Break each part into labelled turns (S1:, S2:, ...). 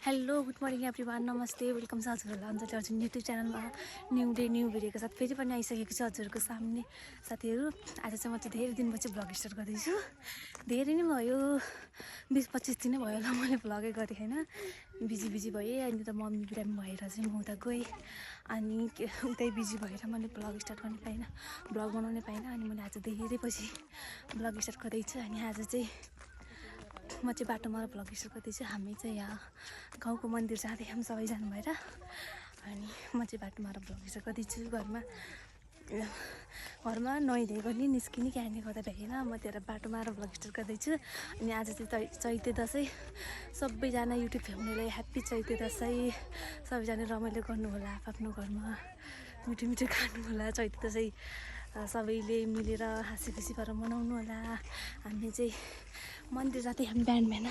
S1: Hello good morning everyone, नमस्ते, welcome छ हजुरहरूलाई अन्जली अर्जुन युट्युब च्यानलमा न्यू डे न्यू भिडियोको साथ फेरि पनि आइसकेको छु हजुरहरूको सामने। साथीहरू, आज चाहिँ म चाहिँ धेरै दिनपछि भ्लग स्टार्ट गर्दैछु। धेरै नै भयो, 20-25 दिन नै भयो होला मैले भ्लगै गरेँ होइन। बिजी भएँ, अनि त मम्मी बिरामी भएर चाहिँ म उता गएँ, अनि उतै बिजी भएर मैले भ्लग स्टार्ट गर्न पाइनँ, भ्लग बनाउनै पाइनँ। अनि मैले आज धेरै पछि भ्लग स्टार्ट गर्दैछु। अनि आज चाहिँ म चाहिँ बाटोमा भ्लग स्टार्ट गर्दैछु। हामी चाहिँ यहाँ गाउँको मन्दिर जाँदै हामी सबैजना भएर, अनि म चाहिँ बाटोमा भ्लग स्टार्ट गर्दैछु। घरमा नुहाइधुवाइ पनि निस्किने कारणले गर्दाखेरि होइन, म त्यहाँ बाटोमा भ्लग स्टार्ट गर्दैछु। अनि आज चाहिँ चैते दसैँ, सबैजना युट्युब फ्यामिलीलाई ह्याप्पी चैते दसैँ। सबैजना रमाइलो गर्नु होला, आफ्नो घरमा मिठो खानु होला। चैते दसैँ सबैले मिलेर हाँसी खुसी भएर मनाउनु होला। हामी चाहिँ मन्दिर जाँदै हामी बिहान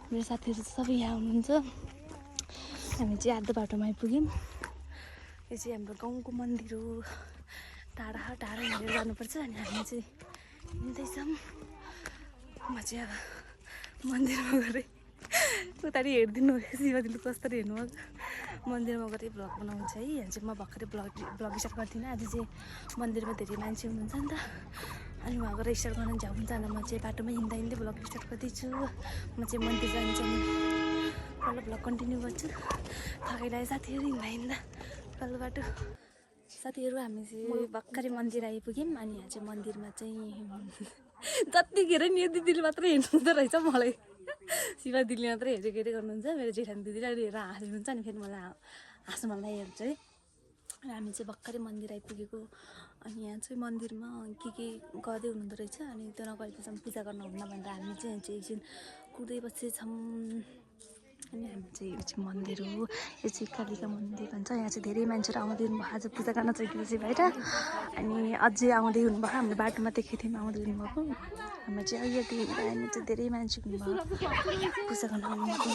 S1: मेरो साथीहरू सबै यहाँ हुनुहुन्छ। हामी चाहिँ आधा बाटोमा आइपुग्यौँ। यो चाहिँ हाम्रो गाउँको मन्दिर हो, टाढा हिँडेर जानुपर्छ। अनि हामी चाहिँ हिँड्दैछौँ। म चाहिँ अब मन्दिरमा गएँ, उतारि हेरिदिनु शिवजीले कस्तरी हेर्नुभएको। मन्दिरमा गएर भ्लग बनाउँछ है। यहाँ चाहिँ म भर्खरै भ्लग स्टार्ट गर्दिनँ। आज चाहिँ मन्दिरमा धेरै मान्छे हुनुहुन्छ नि त, अनि उहाँ गएर स्टार्ट गर्न हुन्छ। म चाहिँ बाटोमै हिँड्दै भ्लग स्टार्ट गर्दैछु। म चाहिँ मन्दिर जान्छ पहिला भ्लग कन्टिन्यू गर्छु। थकाइलायो साथीहरू हिँड्दा पल्लो बाटो। साथीहरू, हामी चाहिँ भर्खरै मन्दिर आइपुग्यौँ। अनि यहाँ चाहिँ मन्दिरमा चाहिँ जतिखेर नि यो दिदीले मात्रै हेर्नुहुँदो रहेछ मलाई। शिवा दिदीले मात्रै हेरेको गर्नुहुन्छ। मेरो जेठानी दिदीले हेरेर हाँस्नुहुन्छ, अनि फेरि मलाई हाँस्नु मन लागिहाल्छ है। हामी चाहिँ भर्खरै मन्दिर आइपुगेको। अनि यहाँ चाहिँ मन्दिरमा के गर्दै हुनुहुँदो रहेछ। अनि त्यो नगरेपछि पूजा गर्नुहुन्न भनेर हामी चाहिँ एकछिन कुर्दै बसेछौँ। अनि हामी चाहिँ यो चाहिँ मन्दिर हो, यो चाहिँ कालिका मन्दिर भन्छ। यहाँ चाहिँ धेरै मान्छेहरू आउँदै हुनुभएको आज पूजा गर्न चाहिँ भएर। अनि अझै आउँदै हुनुभएको, हाम्रो बाटोमा देखेको थियौँ आउँदै हुनुभएको। हामी चाहिँ अहिले चाहिँ धेरै मान्छे हुनुभयो पूजा गर्न आउनुभएको।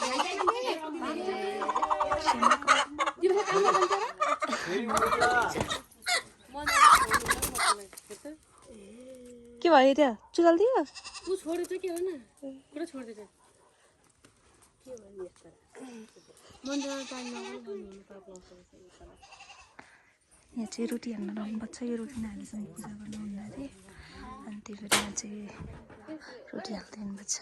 S1: के भयो त्यो चुलालिदियो यहाँ चाहिँ रोटी हाल्न लाउनुपर्छ। यो रोटी नहालेसम्म पूजा गर्नु हुन्न अरे, अनि त्यही भएर यहाँ चाहिँ रोटी हाल्दै हुनुपर्छ।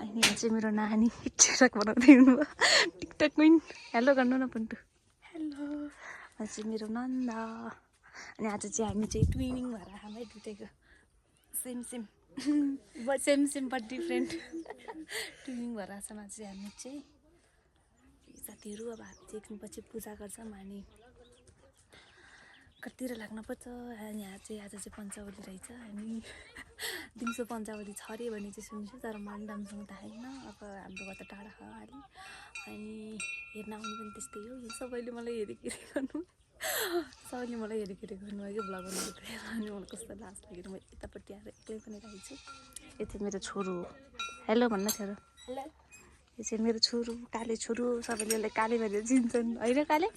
S1: अनि यहाँ चाहिँ मेरो नानी टिकटक बनाउँदै हुनुभयो, टिकटक क्विन। हेलो गर्नु न पन्टु, हेलो। यहाँ चाहिँ मेरो नन्दा। अनि आज चाहिँ हामी चाहिँ ट्विनिङ भएर हामी दुइटैको सेम बट डिफ्रेन्ट ट्विनिङ भएर छौँ आज चाहिँ हामी चाहिँ साथीहरू। अब हामी चाहिँ एकछिनपछि पूजा गर्छौँ, अनि कतितिर लाग्नुपर्छ। यहाँ चाहिँ आज चाहिँ पञ्चावली रहेछ, अनि दिउँसो पञ्चावली छ अरे भन्ने चाहिँ सुन्छु, तर मलाई राम्रोसँग थाहा छैन। अब हाम्रो घर त टाढा छ अलि, अनि हेर्न आउनु पनि त्यस्तै हो। यो सबैले मलाई हेरेको गर्नुभयो कि भ्लग बनाएको थियो। अनि मलाई कस्तो लाज लागेर म यतापट्टि आएर एक्लै पनि रहेको छु। यो चाहिँ मेरो छोरो, हेलो भन्न छोरो। यो चाहिँ मेरो छोरो, काले छोरो। सबैले यसलाई काले भनेर चिन्छन् होइन। काले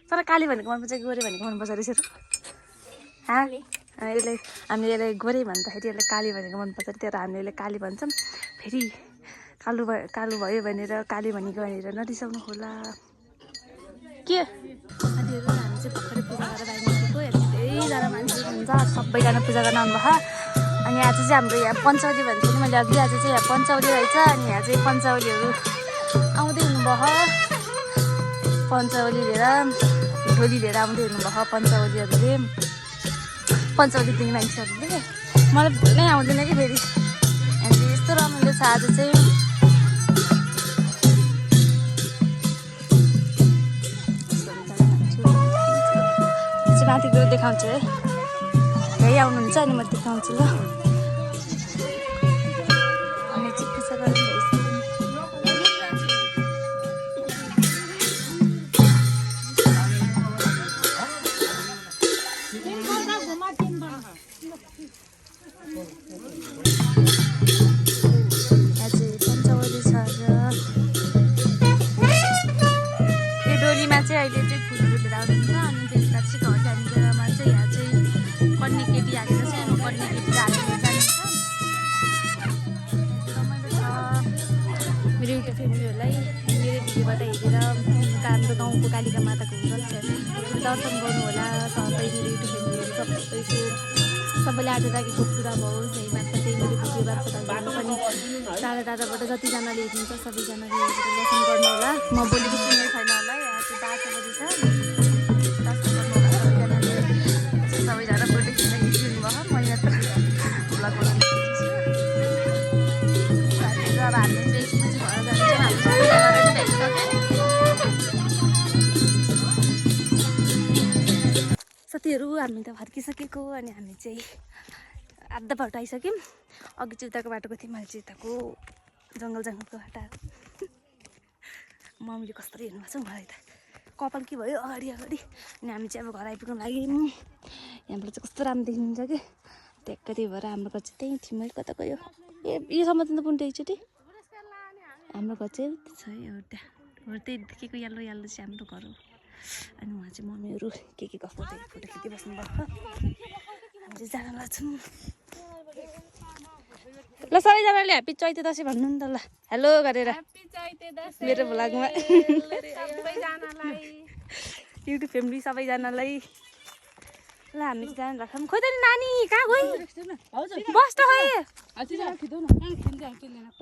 S1: तर काले भनेको मनपर्छ, गोरे भनेको मनपर्छ अरे छोरो। यसलाई हामीले यसलाई गोरे भन्दाखेरि यसलाई काले भनेको मनपर्छ, तर हामीले यसलाई काले भन्छौँ। फेरि कालो भयो भनेर काले भनेको भनेर नरिसाउनु होला। के साथीहरू, हामी चाहिँ भर्खरै पूजा गरेर बाहिर निस्केको। धेरैजना मान्छेहरू हुन्छ, सबैजना पूजा गर्न आउनुभयो। अनि आज चाहिँ हाम्रो यहाँ पञ्चावली भन्छ नि मैले अघि, आज चाहिँ यहाँ पञ्चावली रहेछ। अनि यहाँ चाहिँ पञ्चावलीहरू आउँदै हुनुभयो, पञ्चावली लिएर ढोली लिएर आउँदै हुनुभयो पञ्चावलीहरूले, पञ्चावली दिने मान्छेहरूले। मलाई नै आउँदैन कि फेरि। अनि यस्तो रमाइलो छ आज चाहिँ। माथि गएर देखाउँछु है, यही आउनुहुन्छ अनि म देखाउँछु ल। अनि चाहिँ पूजा गर्नु पञ्चावली छ र यो डोलीमा चाहिँ अहिले चाहिँ फुलहरू लिएर आउनुहुन्छ। अनि त्यसमा चाहिँ घर जानेरमा चाहिँ यहाँ चाहिँ कन्ने केटी हालेर चाहिँ अब कन्ने केटी हालेर जान्छ। रमाइलो छ मेरो एउटा फ्यामिलीहरूलाई। मेरो भिडियोबाट हेरेर हाम्रो गाउँको कालिका माताको दर्शन गर्नु होला। सबै मेरो युट्युब फ्यामिलीहरू सबैको सबैले आज राखेको पुरा भओस्। यही मात्र त्यही मेरो भिडियो मार्फत पनि टाढा टाढाबाट जतिजनाले हेर्नुहुन्छ सबैजनाले दर्शन गर्नु होला। म बोलेको सुन्ने छैन होला। यहाँ चाहिँ 12 बजी छ। दर्शन गर्नु होला सबैजनाले। सबैजना फोटो खिच्न खिचिदिनु भयो। म यहाँ त भ्लग बनाउँछु। अब हामी चाहिँ एकपछि घर जान्छौँ। हामी सबैजनाले साथीहरू हामी त फर्किसकेको अनि हामी चाहिँ आधा बाटो आइसक्यौँ। अघि चाहिँ उताको बाटोको थिएँ, मैले चाहिँ यताको जङ्गलको बाटो आएको। मम्मीले कस्तो हेर्नुभएको छ मलाई त कपाल के भयो अगाडि अगाडि। अनि हामी चाहिँ अब घर आइपुग्नु लाग्यौँ। यहाँबाट चाहिँ कस्तो राम्रो देखिनुहुन्छ कि ट्याक्क त्यही भएर हाम्रो घर चाहिँ त्यहीँ थियौँ। मैले कता गयो यो समात्नु त पुण्य एकचोटि। हाम्रो घर चाहिँ छ एउटा त्यही के यल्लो यल्लो चाहिँ हाम्रो घर हो। अनि उहाँ चाहिँ मम्मीहरू के कस्तो फोटो खिचिबस्नु भएको। हामी चाहिँ जान लाग्छौँ। ल सबैजनाले ह्याप्पी चैते दसैँ भन्नु नि त ल हेलो गरेर मेरो भ्लगमा युट्युब फ्यामिली सबैजनालाई। ल हामी चाहिँ जान लाग्छौँ। खोइ त नि नानी कहाँ गयो बस त खै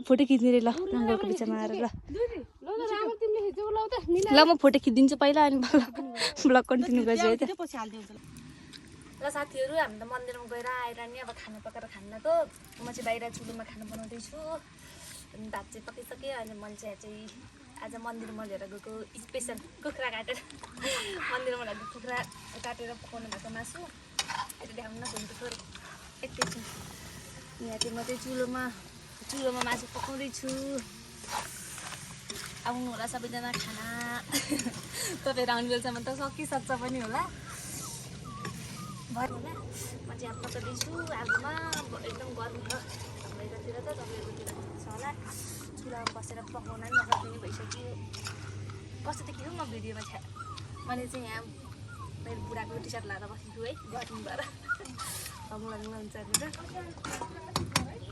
S1: फोटो खिच्ने रे। ल जङ्गलको बिचमा आएर ल ल म फोटो खिचिदिन्छु पहिला अनि ब्लग कन्टिन्यू गर्छु है त। ल साथीहरू हामी त मन्दिरमा गएर आएर नि अब खाना पकाएर खाना त म चाहिँ बाहिर चुलोमा खाना बनाउँदैछु। अनि भात चाहिँ पकाइसकेँ। अनि मैले चाहिँ आज मन्दिरमा लिएर गएको स्पेसल कुखुरा काटेर मन्दिरमा लगेको कुखुरा काटेर पकाउनु भएको मासु अहिले देखाउनु न घुम्नु थोरै एकैछिन। यहाँ चाहिँ म चाहिँ चुलोमा मासु पकाउँदैछु। आउनु होला सबैजना खाना। तपाईँहरू आउने बेलासम्म त सकिसक्छ पनि होला भयो होला। म चाहिँ यहाँ पकाउँदैछु आगोमा। एकदम गर्मी छ हाम्रो यतातिर त तपाईँहरूकोतिर छ होला। चुलामा बसेर पकाउन नि नसकिने भइसक्यो। कस्तो देखियो म भिडियोमा छ। मैले चाहिँ यहाँ मेरो बुढाको टी सर्ट लाएर बसेको है गर्मी भएर मलाई हुन्छ भनेर।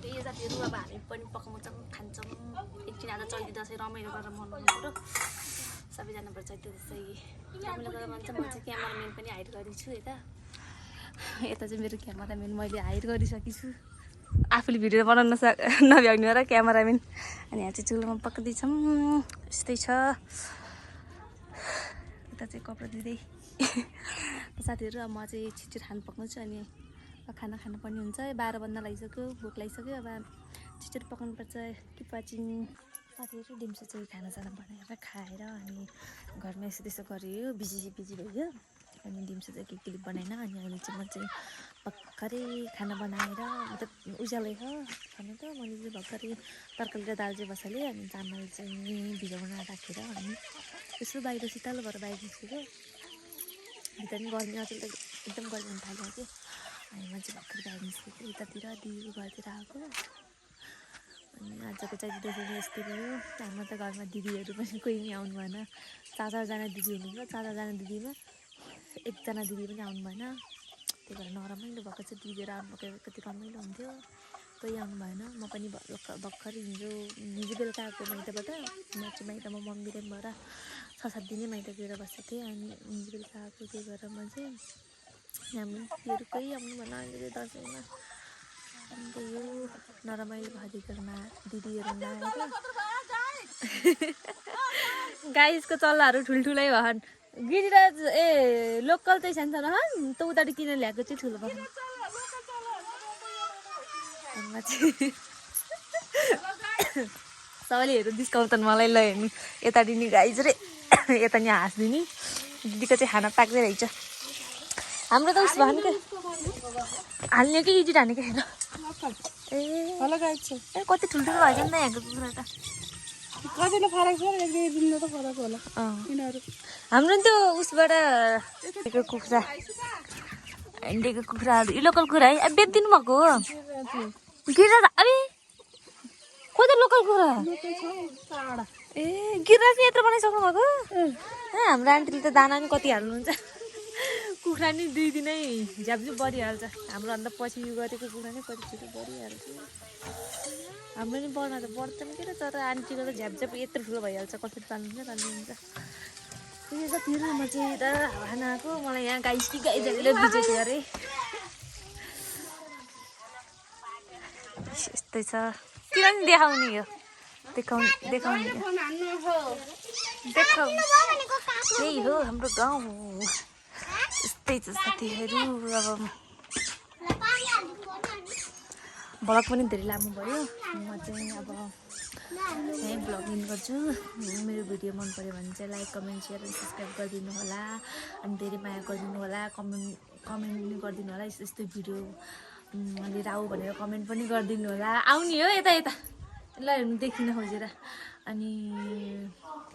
S1: यो साथीहरू अब हामी पनि पकाउँछौँ खान्छौँ। एकछिन आज चैते दसैँ रमाइलो गरेर मनाउनु पऱ्यो सबैजनाबाट। चैते दसैँ रमाइलो गरेर भन्छ। म चाहिँ क्यामराम्यान पनि हायर गरेको छु यता चाहिँ मेरो क्यामराम्यान मैले हायर गरिसकेको छु। आफूले भिडियो बनाउन नभ्याउने र क्यामराम्यान। अनि यहाँ चाहिँ चुलोमा पकाउँदैछौँ यस्तै छ। यता चाहिँ कपडा दिँदै साथीहरू अब म चाहिँ छिटो खाना पकाउँछु। अनि खाना खानुपर्ने हुन्छ 12 बज्न लागिसक्यो। भोक लागिसक्यो अब छिटो पकाउनुपर्छ कि पाचिङ। साथीहरू दिउँसो चाहिँ खानासाना बनाएर खाएर अनि घरमा यसो त्यसो गऱ्यो बिजी भयो। अनि दिउँसो चाहिँ के बनाएन। अनि अहिले चाहिँ म चाहिँ भर्खरै खाना बनाएर मतलब उज्यालै छ खाना त मैले चाहिँ भर्खरै तरकारी र दाल चाहिँ बसालेँ। अनि चामल चाहिँ भिजाउन राखेर अनि यसो बाहिर शीतल भएर बाहिर निस्केको। भित्र पनि गर्मी अचेल त एकदम गर्मी हुन थाल्यो कि। अनि म चाहिँ भर्खर बाहिर निस्केको यतातिर दिदीको घरतिर आएको। अनि आजको चाहिँ दसैँ यस्तै भयो। हाम्रो त घरमा दिदीहरू पनि कोही पनि आउनु भएन। 4-4जना दिदी हुनुहुन्छ। 4जना दिदीमा एकजना दिदी पनि आउनु भएन। त्यही भएर नरमाइलो भएको छ। दिदीहरू आउनु कति रमाइलो हुन्थ्यो कोही आउनु भएन। म पनि भर्खर हिजो बेलुका आएको माइतबाट। म चाहिँ माइतमा मम्मी र भएर 6-7 दिनै माइत गएर बसेको थिएँ। अनि हिजो बेलुका आएको त्यही भएर म चाहिँ हाम्रो दिदीहरू कोही आउनु भएन अहिले दसैँमा। अनि त्यही हो नरमाइलो भएको घरमा दिदीहरू नआएर गाईको चल्लाहरू ठुल्ठुलै भएन। गिरिराज लोकल चाहिँ सानो रहन त उताबाट किन ल्याएको चाहिँ ठुलो भएन। सबैले हेर्नु डिस्काउन्ट मलाई ल हेर्नु यता दिने गाइज रे यता नि हाँस्दिने दिदीको चाहिँ खाना पाक्दै रहेछ। हाम्रो त उस भयो नि क्या हाल्ने कि इजिट हाने क्या हेर कति ठुल्ठुलो भएछ नि त यहाँको कुखुरा त।
S2: कसैले फरक छ एक दुई दिन त फरक होला तिनीहरू।
S1: हाम्रो नि त उसबाट कुखुरा इन्डियाको कुखुराहरू यो लोकल कुखुरा है अब बेचिदिनु भएको हो। गिरिराज अरे खोइ त लोकल कुखुरा गिरिराज यत्रो बनाइसक्नु भएको। हाम्रो आन्टीले त दाना पनि कति हाल्नुहुन्छ कुखुरा
S3: कुखुरा नि 2 दिनै झ्याप्झुप बढिहाल्छ हाम्रो अन्त पछि गरेको कुखुरा नै पछि छिटो बढिहाल्छ हाम्रो नि बढ्न त बढ्दैन के त तर आन्टीको त झ्याप्झ्याप यत्रो ठुलो भइहाल्छ कसरी पाल्नुहुन्छ त्यो जतिहरू म चाहिँ त हावा नआएको मलाई यहाँ गाई झ्यालेर बिजेको अरे यस्तै छ किन नि देखाउने यो देखाउने देखाउने देखाउ यही हो हाम्रो गाउँ यस्तै छ साथीहरू अब भ्लग पनि धेरै लामो भयो म चाहिँ अब यहीँ भ्लगिङ गर्छु मेरो भिडियो मन पऱ्यो भने चाहिँ लाइक कमेन्ट सेयर र सब्सक्राइब गरिदिनु होला अनि धेरै माया गरिदिनु होला कमेन्ट पनि गरिदिनु होला यस्तो यस्तो भिडियो लिएर आऊ भनेर कमेन्ट पनि गरिदिनु होला आउने हो यता यता ल हेर्नु देखिन खोजेर अनि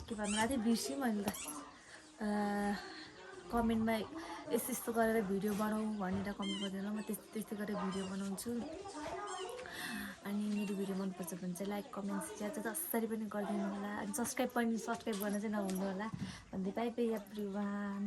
S3: के भन्नु भएको थियो बिर्सेँ मैले त कमेन्टमा यस्तो यस्तो गरेर भिडियो बनाऊ भनेर कमेन्ट गरिदिनु म त्यस्तै गरेर भिडियो बनाउँछु अनि मेरो भिडियो मनपर्छ भने चाहिँ लाइक कमेन्ट सेयर चाहिँ जसरी पनि गरिदिनु होला अनि सब्सक्राइब गर्न चाहिँ नभुल्नु होला भन्दै बाई बाई एभ्रिवान।